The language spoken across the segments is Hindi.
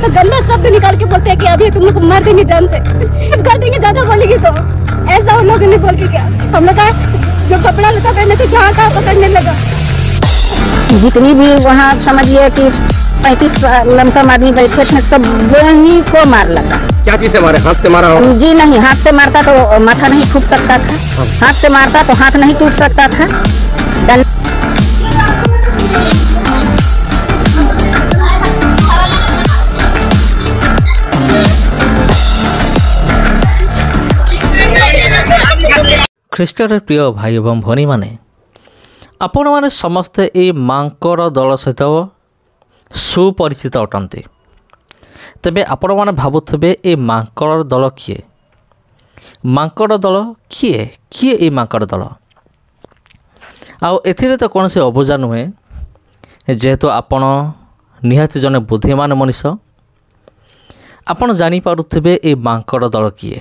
तो गंदा शब्द निकाल के बोलते हैं कि अभी तुम लोग को मार देंगे जान से, कर देंगे, ज्यादा बोलेगी तो। ऐसा उन लोगों ने बोल के क्या, हम लोग का जो कपड़ा लता पहने थे जहाँ कहाँ पकड़ने लगा। जितनी भी वहाँ समझिए कि 35 लमसम आदमी बैठे थे, सब वही को मार लगा। क्या चीज से मारे? हाथ से मारा हो? जी नहीं, हाथ से मारता तो माथा नहीं फूट सकता था, हाथ से मारता तो हाथ नहीं टूट सकता था। ଖ୍ରୀଷ୍ଟରେ ପ୍ରିୟ ଭାଇ ଏବଂ ଭଉଣୀମାନେ, ଆପଣମାନେ ସମସ୍ତେ ଏହି ମାଙ୍କଡ଼ ଦଳ ସହିତ ସୁପରିଚିତ ଅଟନ୍ତି। ତେବେ ଆପଣମାନେ ଭାବୁଥିବେ ଏ ମାଙ୍କଡ଼ ଦଳ କିଏ? ମାଙ୍କଡ଼ ଦଳ କିଏ? କିଏ ଏ ମାଙ୍କଡ଼ ଦଳ? ଆଉ ଏଥିରେ ତ କୌଣସି ଅବୁଝା ନୁହେଁ, ଯେହେତୁ ଆପଣ ନିହାତି ଜଣେ ବୁଦ୍ଧିମାନ ମଣିଷ। ଆପଣ ଜାଣିପାରୁଥିବେ ଏ ମାଙ୍କଡ଼ ଦଳ କିଏ।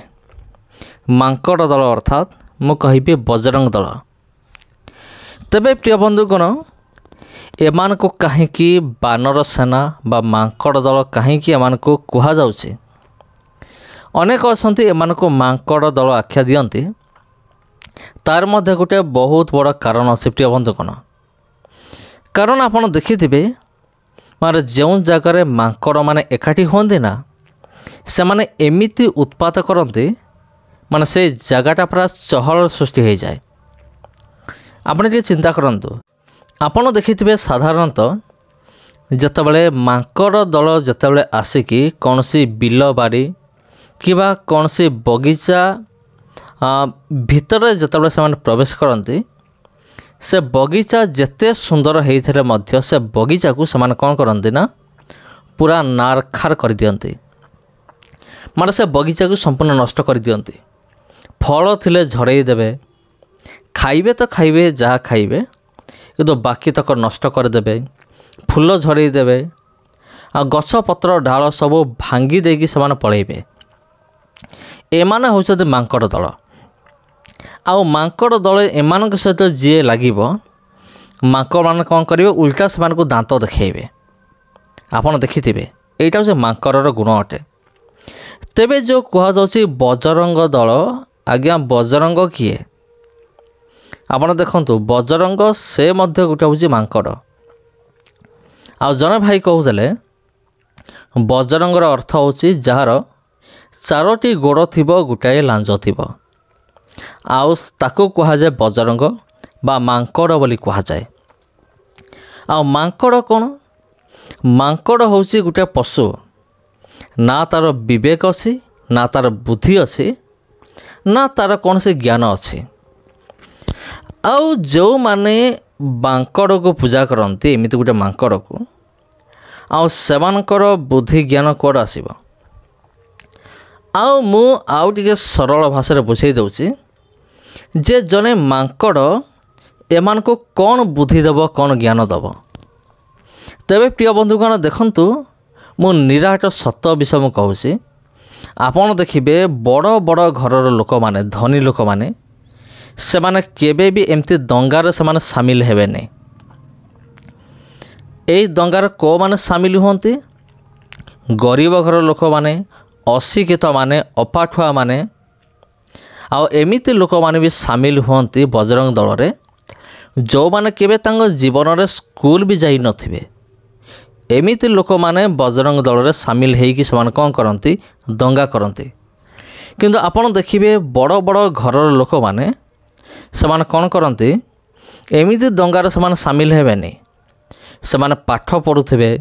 ମାଙ୍କଡ଼ ଦଳ ଅର୍ଥାତ୍ ମୁଁ କହିବି ବଜରଙ୍ଗ ଦଳ। ତେବେ ପ୍ରିୟ ବନ୍ଧୁଗଣ, ଏମାନଙ୍କୁ କାହିଁକି ବାନର ସେନା ବା ମାଙ୍କଡ଼ ଦଳ କାହିଁକି ଏମାନଙ୍କୁ କୁହାଯାଉଛି? ଅନେକ ଅଛନ୍ତି ଏମାନଙ୍କୁ ମାଙ୍କଡ଼ ଦଳ ଆଖ୍ୟା ଦିଅନ୍ତି। ତାର ମଧ୍ୟ ଗୋଟିଏ ବହୁତ ବଡ଼ କାରଣ ଅଛି ପ୍ରିୟ ବନ୍ଧୁଗଣ। କାରଣ ଆପଣ ଦେଖିଥିବେ, ମାନେ ଯେଉଁ ଜାଗାରେ ମାଙ୍କଡ଼ମାନେ ଏକାଠି ହୁଅନ୍ତି ନା, ସେମାନେ ଏମିତି ଉତ୍ପାତ କରନ୍ତି, ମାନେ ସେ ଜାଗାଟା ପୁରା ଚହଳ ସୃଷ୍ଟି ହୋଇଯାଏ। ଆପଣ ଟିକେ ଚିନ୍ତା କରନ୍ତୁ, ଆପଣ ଦେଖିଥିବେ ସାଧାରଣତଃ ଯେତେବେଳେ ମାଙ୍କଡ଼ ଦଳ ଯେତେବେଳେ ଆସିକି କୌଣସି ବିଲ ବାଡ଼ି କିମ୍ବା କୌଣସି ବଗିଚା ଭିତରେ ଯେତେବେଳେ ସେମାନେ ପ୍ରବେଶ କରନ୍ତି, ସେ ବଗିଚା ଯେତେ ସୁନ୍ଦର ହେଇଥିଲେ ମଧ୍ୟ ସେ ବଗିଚାକୁ ସେମାନେ କ'ଣ କରନ୍ତି ନା ପୁରା ନାରଖାର କରିଦିଅନ୍ତି। ମାନେ ସେ ବଗିଚାକୁ ସମ୍ପୂର୍ଣ୍ଣ ନଷ୍ଟ କରିଦିଅନ୍ତି। ଫଳ ଥିଲେ ଝଡ଼େଇ ଦେବେ, ଖାଇବେ ତ ଖାଇବେ ଯାହା ଖାଇବେ, କିନ୍ତୁ ବାକି ତକ ନଷ୍ଟ କରିଦେବେ, ଫୁଲ ଝଡ଼େଇ ଦେବେ, ଆଉ ଗଛପତ୍ର ଡାଳ ସବୁ ଭାଙ୍ଗି ଦେଇକି ସେମାନେ ପଳେଇବେ। ଏମାନେ ହେଉଛନ୍ତି ମାଙ୍କଡ଼ ଦଳ। ଆଉ ମାଙ୍କଡ଼ ଦଳ ଏମାନଙ୍କ ସହିତ ଯିଏ ଲାଗିବ, ମାଙ୍କଡ଼ମାନେ କ'ଣ କରିବେ, ଉଲ୍ଟା ସେମାନଙ୍କୁ ଦାନ୍ତ ଦେଖାଇବେ। ଆପଣ ଦେଖିଥିବେ, ଏଇଟା ହେଉଛି ମାଙ୍କଡ଼ର ଗୁଣ ଅଟେ। ତେବେ ଯେଉଁ କୁହାଯାଉଛି ବଜରଙ୍ଗ ଦଳ, ଆଜ୍ଞା ବଜରଙ୍ଗ କିଏ? ଆପଣ ଦେଖନ୍ତୁ, ବଜରଙ୍ଗ ସେ ମଧ୍ୟ ଗୋଟେ ହେଉଛି ମାଙ୍କଡ଼। ଆଉ ଜଣେ ଭାଇ କହୁଥିଲେ ବଜରଙ୍ଗର ଅର୍ଥ ହେଉଛି ଯାହାର 4ଟି ଗୋଡ଼ ଥିବ, ଗୋଟାଏ ଲାଞ୍ଜ ଥିବ। ଆଉ ତାକୁ କୁହାଯାଏ ବଜରଙ୍ଗ ବା ମାଙ୍କଡ଼ ବୋଲି କୁହାଯାଏ। ଆଉ ମାଙ୍କଡ଼ କ'ଣ? ମାଙ୍କଡ଼ ହେଉଛି ଗୋଟିଏ ପଶୁ। ନା ତା'ର ବିବେକ ଅଛି, ନା ତା'ର ବୁଦ୍ଧି ଅଛି, ନା ତା'ର କୌଣସି ଜ୍ଞାନ ଅଛି। ଆଉ ଯେଉଁମାନେ ମାଙ୍କଡ଼କୁ ପୂଜା କରନ୍ତି, ଏମିତି ଗୋଟେ ମାଙ୍କଡ଼କୁ, ଆଉ ସେମାନଙ୍କର ବୁଦ୍ଧି ଜ୍ଞାନ କୁଆଡ଼ୁ ଆସିବ? ଆଉ ମୁଁ ଆଉ ଟିକେ ସରଳ ଭାଷାରେ ବୁଝାଇ ଦେଉଛି ଯେ ଜଣେ ମାଙ୍କଡ଼ ଏମାନଙ୍କୁ କ'ଣ ବୁଦ୍ଧି ଦେବ, କ'ଣ ଜ୍ଞାନ ଦେବ? ତେବେ ପ୍ରିୟ ବନ୍ଧୁଗଣ ଦେଖନ୍ତୁ, ମୁଁ ନିରାଟ ସତ ବିଷୟ ମୁଁ କହୁଛି। ଆପଣ ଦେଖିବେ ବଡ଼ ବଡ଼ ଘରର ଲୋକମାନେ, ଧନୀ ଲୋକମାନେ, ସେମାନେ କେବେ ବି ଏମିତି ଦଙ୍ଗାରେ ସେମାନେ ସାମିଲ ହେବେନି। ଏଇ ଦଙ୍ଗାରେ କେଉଁମାନେ ସାମିଲ ହୁଅନ୍ତି? ଗରିବ ଘରର ଲୋକମାନେ, ଅଶିକ୍ଷିତମାନେ, ଅପାଠୁଆମାନେ, ଆଉ ଏମିତି ଲୋକମାନେ ବି ସାମିଲ ହୁଅନ୍ତି ବଜରଙ୍ଗ ଦଳରେ, ଯେଉଁମାନେ କେବେ ତାଙ୍କ ଜୀବନରେ ସ୍କୁଲ ବି ଯାଇନଥିବେ। ଏମିତି ଲୋକମାନେ ବଜରଙ୍ଗ ଦଳରେ ସାମିଲ ହେଇକି ସେମାନେ କ'ଣ କରନ୍ତି? ଦଙ୍ଗା କରନ୍ତି। କିନ୍ତୁ ଆପଣ ଦେଖିବେ ବଡ଼ ବଡ଼ ଘରର ଲୋକମାନେ, ସେମାନେ କ'ଣ କରନ୍ତି? ଏମିତି ଦଙ୍ଗାରେ ସେମାନେ ସାମିଲ ହେବେନି। ସେମାନେ ପାଠ ପଢ଼ୁଥିବେ,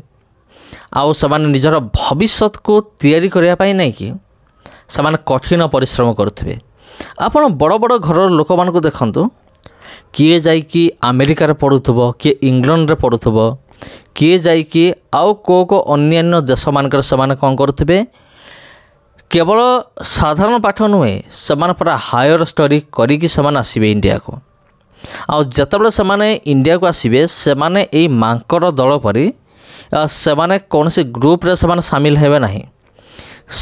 ଆଉ ସେମାନେ ନିଜର ଭବିଷ୍ୟତକୁ ତିଆରି କରିବା ପାଇଁ ନାଇଁକି ସେମାନେ କଠିନ ପରିଶ୍ରମ କରୁଥିବେ। ଆପଣ ବଡ଼ ବଡ଼ ଘରର ଲୋକମାନଙ୍କୁ ଦେଖନ୍ତୁ, କିଏ ଯାଇକି ଆମେରିକାରେ ପଢ଼ୁଥିବ, କିଏ ଇଂଲଣ୍ଡରେ ପଢ଼ୁଥିବ, କିଏ ଯାଇକି ଆଉ କେଉଁ ଅନ୍ୟାନ୍ୟ ଦେଶମାନଙ୍କରେ ସେମାନେ କ'ଣ କରୁଥିବେ? କେବଳ ସାଧାରଣ ପାଠ ନୁହେଁ, ସେମାନେ ପୁରା ହାୟର ଷ୍ଟଡି କରିକି ସେମାନେ ଆସିବେ ଇଣ୍ଡିଆକୁ। ଆଉ ଯେତେବେଳେ ସେମାନେ ଇଣ୍ଡିଆକୁ ଆସିବେ, ସେମାନେ ଏଇ ମାଙ୍କଡ଼ ଦଳ ପରି ସେମାନେ କୌଣସି ଗ୍ରୁପରେ ସେମାନେ ସାମିଲ ହେବେ ନାହିଁ।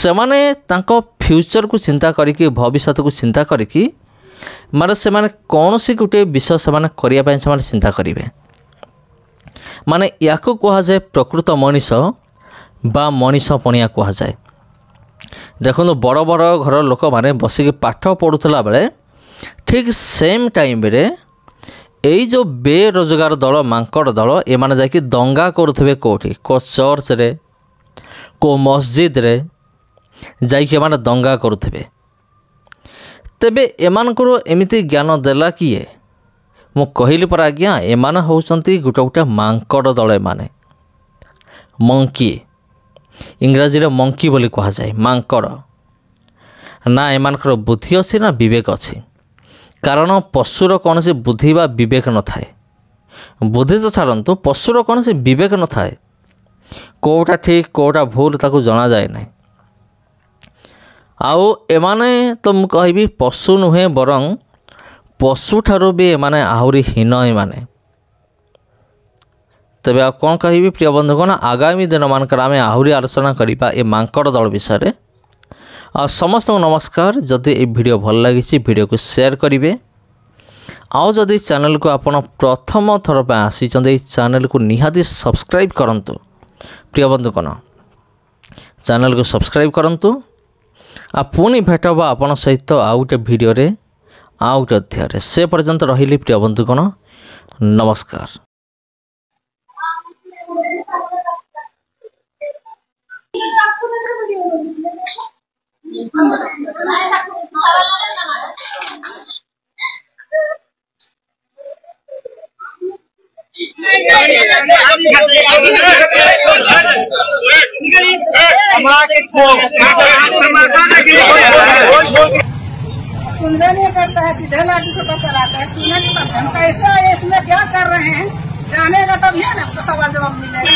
ସେମାନେ ତାଙ୍କ ଫ୍ୟୁଚରକୁ ଚିନ୍ତା କରିକି, ଭବିଷ୍ୟତକୁ ଚିନ୍ତା କରିକି, ମାନେ ସେମାନେ କୌଣସି ଗୋଟିଏ ବିଷୟ ସେମାନେ କରିବା ପାଇଁ ସେମାନେ ଚିନ୍ତା କରିବେ। ମାନେ ୟାକୁ କୁହାଯାଏ ପ୍ରକୃତ ମଣିଷ बा मनीष पणिया कह जाए। देखो बड़ बड़ घर लोक मैंने बसिक पाठ पढ़ुला बेले ठीक सेम टाइम रे यही जो बेरोजगार दल मांकड़ दल एमाने जाकि दंगा करुवे कौटी को चर्च रे को मस्जिद रे जाइए एमाने दंगा करुवे। तेबे एमानकर एमिति ज्ञान देला किए मु कहली पर आज्ञा एमाने होउचंती गोटे गोटे मांकड़ दल एमाने मंकी इंग्राजी रे मंकी बोली कहा जाए मांकड़ ना एमानकर बुद्धि अच्छी ना विवेक अच्छी कारण पशुर कौन से बुद्धि बा विवेक न थाए बुद्धि तो छाड़ू पशुर कौन से विवेक न थाए कोटा ठीक कोटा भूल ताकू जना जाए ना आउ एमाने तो मु कहबी पशु नुहे बरं पशु ठारू भी एमाने आहुरी हीन एमाने। तेबे आ कौन कहबी प्रिय बंधुगण आगामी दिन मानकर आमे आहुरी आलोचना करिबा ए मांकड़ दल विषय आ समस्त नमस्कार। जदि ए वीडियो भल लगी वीडियो को शेयर करेंगे आउ जदि चैनल को आपण प्रथम थर पे आसी चैनल को निहाती सब्सक्राइब करंतु प्रिय बंधुगण चैनल को सब्सक्राइब करंतु आ पुणी भेट बा आपण सहित आउ गोटे वीडियो रे आउ गोटे अध्याय से पर्यंत रहिली प्रिय बंधुगण नमस्कार। सुनने नहीं करता है सीधे लाठी से चलाता है सुनने नहीं करता है कैसा है इसमें क्या कर रहे हैं जानेगा तब है ना उसका सवाल जवाब मिलेगा।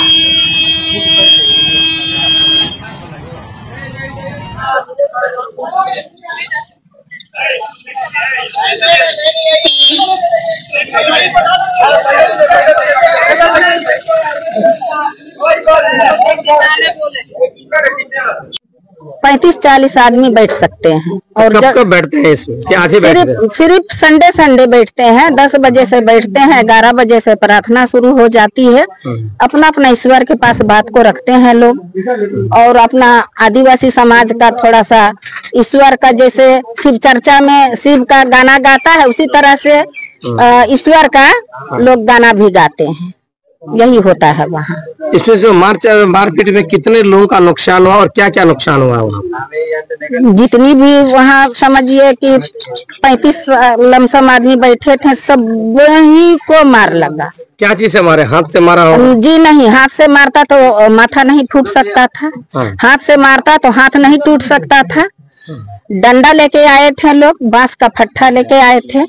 पैंतीस 40 आदमी बैठ सकते हैं और कब बैठते हैं इसमें क्या आज ही बैठते हैं? सिर्फ संडे बैठते हैं। 10 बजे से बैठते हैं, 11 बजे से प्रार्थना शुरू हो जाती है। अपना अपना ईश्वर के पास बात को रखते हैं लोग और अपना आदिवासी समाज का थोड़ा सा ईश्वर का जैसे शिव चर्चा में शिव का गाना गाता है उसी तरह से ईश्वर का लोग गाना भी गाते हैं। यही होता है वहाँ। इसमें जो मारपीट में कितने लोगों का नुकसान हुआ और क्या क्या नुकसान हुआ वहाँ? जितनी भी वहाँ समझिए कि 35 लमसम आदमी बैठे थे सब वही को मार लगा। क्या चीज से मारे? हाथ से मारा होगा? जी नहीं, हाथ से मारता तो माथा नहीं फूट सकता था। हाथ से मारता तो हाथ नहीं टूट सकता था। डंडा लेके आए थे लोग, बांस का फट्टा लेके आए थे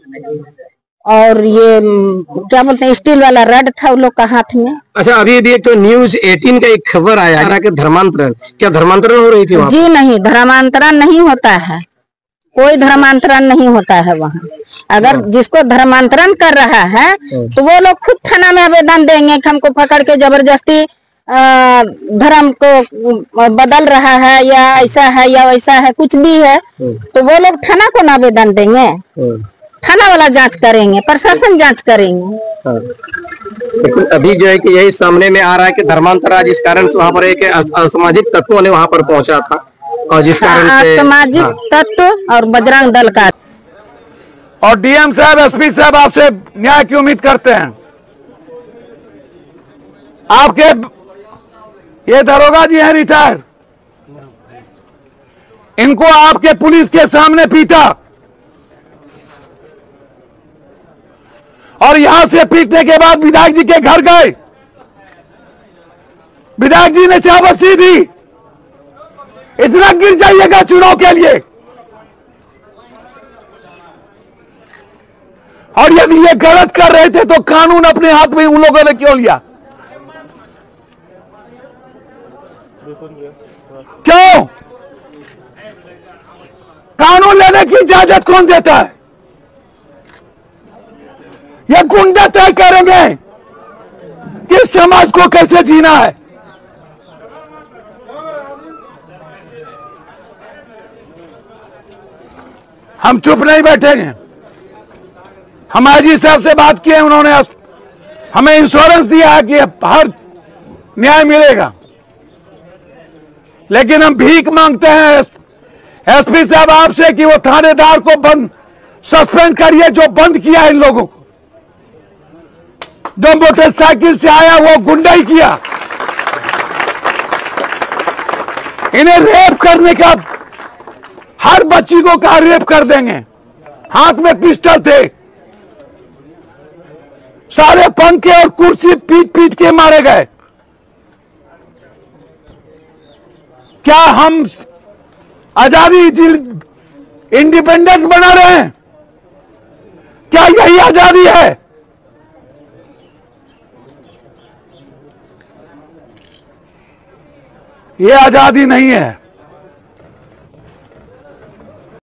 और ये क्या बोलते हैं स्टील वाला रड था उन लोग का हाथ में। अच्छा अभी एक तो न्यूज 18 का एक खबर आया कि धर्मांतरण, क्या धर्मांतरण हो रही थी वहाँ? जी नहीं, धर्मांतरण नहीं होता है, कोई धर्मांतरण नहीं होता है वहाँ। अगर जिसको धर्मांतरण कर रहा है तो वो लोग खुद थाना में आवेदन देंगे कि हमको पकड़ के जबरदस्ती धर्म को बदल रहा है या ऐसा है या वैसा है कुछ भी है तो वो लोग थाना को ना आवेदन देंगे। थाना वाला जांच करेंगे, प्रशासन जांच करेंगे। लेकिन अभी जो है कि यही सामने में आ रहा है कि धर्मांतरण जिस कारण से वहाँ पर एक असामाजिक तत्वों ने वहाँ पर पहुंचा था और जिस कारण से असामाजिक तत्व और बजरंग दल का। और डीएम साहब एसपी साहब आपसे न्याय की उम्मीद करते हैं। आपके ये दरोगा जी हैं रिटायर, इनको आपके पुलिस के सामने पीटा और यहां से पीटने के बाद विधायक जी के घर गए। विधायक जी ने चाबसी दी, इतना गिर जाइएगा चुनाव के लिए। और यदि ये गलत कर रहे थे तो कानून अपने हाथ में उन लोगों ने क्यों लिया? क्यों? कानून लेने की इजाजत कौन देता है? ये गुंडा तय करेंगे कि समाज को कैसे जीना है। हम चुप नहीं बैठेंगे। हम आईजी साहब से बात किए, उन्होंने हमें इंश्योरेंस दिया है कि हर न्याय मिलेगा। लेकिन हम भीख मांगते हैं एसपी साहब आपसे कि वो थानेदार को बंद सस्पेंड करिए जो बंद किया इन लोगों को। जो मोटरसाइकिल से आया वो गुंडाई किया, इन्हें रेप करने का, हर बच्ची को कहा रेप कर देंगे। हाथ में पिस्टल थे, सारे पंखे और कुर्सी पीट पीट के मारे गए। क्या हम आजादी इंडिपेंडेंस बना रहे हैं? क्या यही आजादी है? ये आजादी नहीं है।